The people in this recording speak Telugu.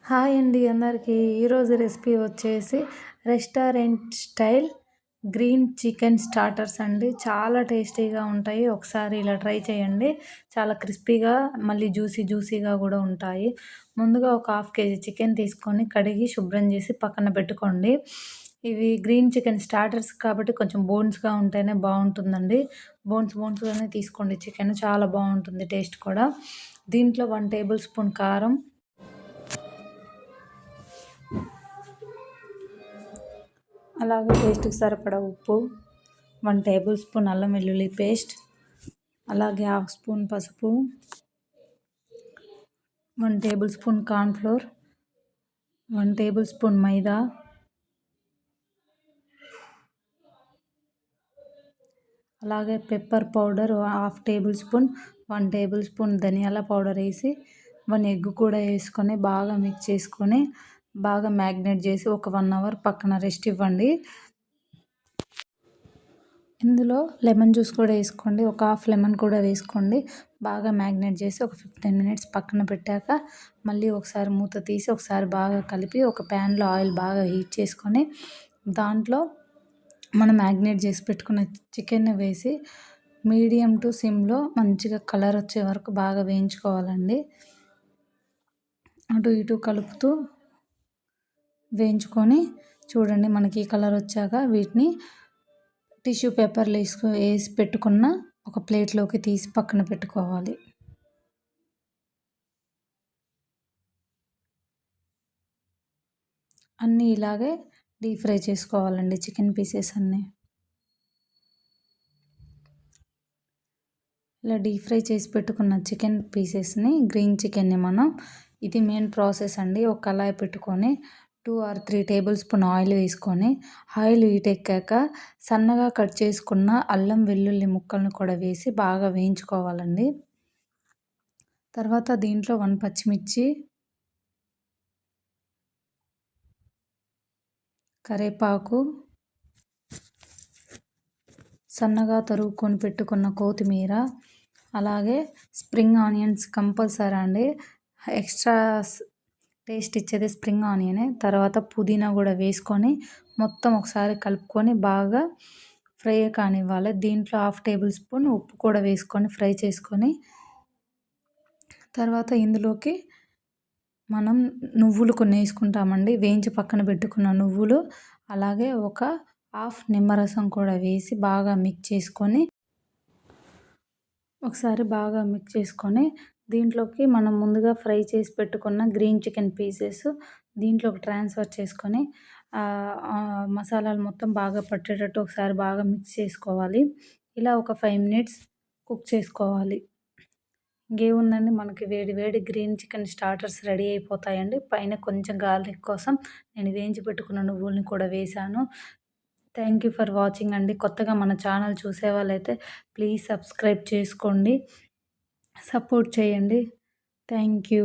హాయ్ అండి అందరికీ. ఈరోజు రెసిపీ వచ్చేసి restaurant style green chicken starters అండి. చాలా టేస్టీగా ఉంటాయి. ఒకసారి ఇలా ట్రై చేయండి. చాలా క్రిస్పీగా మళ్ళీ జ్యూసీగా కూడా ఉంటాయి. ముందుగా ఒక హాఫ్ కేజీ చికెన్ తీసుకొని కడిగి శుభ్రం చేసి పక్కన పెట్టుకోండి. ఇవి గ్రీన్ చికెన్ స్టార్టర్స్ కాబట్టి కొంచెం బోన్స్గా ఉంటేనే బాగుంటుందండి. బోన్స్గానే తీసుకోండి. చికెన్ చాలా బాగుంటుంది టేస్ట్ కూడా. దీంట్లో 1 టేబుల్ స్పూన్ కారం, అలాగే టేస్ట్కి సరిపడా ఉప్పు, 1 టేబుల్ స్పూన్ అల్లం వెల్లుల్లి పేస్ట్, అలాగే హాఫ్ స్పూన్ పసుపు, 1 table spoon cornflour, 1 table spoon maida, అలాగే pepper powder half table spoon, 1 table spoon ధనియాల పౌడర్ వేసి 1 ఎగ్ కూడా వేసుకొని బాగా మిక్స్ చేసుకొని బాగా మ్యాగ్నేట్ చేసి ఒక 1 అవర్ పక్కన రెస్ట్ ఇవ్వండి. ఇందులో లెమన్ జ్యూస్ కూడా వేసుకోండి. ఒక హాఫ్ లెమన్ కూడా వేసుకోండి. బాగా మ్యాగ్నేట్ చేసి ఒక 15 మినిట్స్ పక్కన పెట్టాక మళ్ళీ ఒకసారి మూత తీసి ఒకసారి బాగా కలిపి ఒక ప్యాన్లో ఆయిల్ బాగా హీట్ చేసుకొని దాంట్లో మనం మ్యాగ్నేట్ చేసి పెట్టుకున్న చికెన్ వేసి మీడియం టు సిమ్లో మంచిగా కలర్ వచ్చే వరకు బాగా వేయించుకోవాలండి. అటు ఇటు కలుపుతూ వేయించుకొని చూడండి. మనకి ఈ కలర్ వచ్చాక వీటిని టిష్యూ పేపర్లు వేసి పెట్టుకున్న ఒక ప్లేట్లోకి తీసి పక్కన పెట్టుకోవాలి. అన్నీ ఇలాగే డీప్ ఫ్రై చేసుకోవాలండి చికెన్ పీసెస్ అన్నీ. ఇలా డీప్ ఫ్రై చేసి పెట్టుకున్న చికెన్ పీసెస్ని గ్రీన్ చికెన్ని మనం ఇది మెయిన్ ప్రాసెస్ అండి. ఒక కళాయి పెట్టుకొని 2 or 3 టేబుల్ స్పూన్ ఆయిల్ వేసుకొని ఆయిల్ హీట్ ఎక్కాక సన్నగా కట్ చేసుకున్న అల్లం వెల్లుల్లి ముక్కలను కూడా వేసి బాగా వేయించుకోవాలండి. తర్వాత దీంట్లో 1 పచ్చిమిర్చి, కరివేపాకు, సన్నగా తరుగుకొని పెట్టుకున్న కొత్తిమీర, అలాగే స్ప్రింగ్ ఆనియన్స్ కంపల్సరీ అండి. ఎక్స్ట్రా టేస్ట్ ఇచ్చేది స్ప్రింగ్ ఆనియనే. తర్వాత పుదీనా కూడా వేసుకొని మొత్తం ఒకసారి కలుపుకొని బాగా ఫ్రై కానివ్వాలి. దీంట్లో హాఫ్ టేబుల్ స్పూన్ ఉప్పు కూడా వేసుకొని ఫ్రై చేసుకొని తర్వాత ఇందులోకి మనం నువ్వులు కొన్ని వేసుకుంటామండి. వేయించి పక్కన పెట్టుకున్న నువ్వులు, అలాగే ఒక హాఫ్ నిమ్మరసం కూడా వేసి బాగా మిక్స్ చేసుకొని ఒకసారి బాగా మిక్స్ చేసుకొని దీంట్లోకి మనం ముందుగా ఫ్రై చేసి పెట్టుకున్న గ్రీన్ చికెన్ పీసెస్ దీంట్లోకి ట్రాన్స్ఫర్ చేసుకొని మసాలాలు మొత్తం బాగా పట్టేటట్టు ఒకసారి బాగా మిక్స్ చేసుకోవాలి. ఇలా ఒక 5 మినిట్స్ కుక్ చేసుకోవాలి. ఇంకేముందండి, మనకి వేడి వేడి గ్రీన్ చికెన్ స్టార్టర్స్ రెడీ అయిపోతాయండి. పైన కొంచెం గార్లిక్ కోసం నేను వేయించి పెట్టుకున్న నువ్వుల్ని కూడా వేశాను. థ్యాంక్ యూ ఫర్ వాచింగ్ అండి. కొత్తగా మన ఛానల్ చూసే వాళ్ళైతే ప్లీజ్ సబ్స్క్రైబ్ చేసుకోండి, సపోర్ట్ చేయండి. Thank you.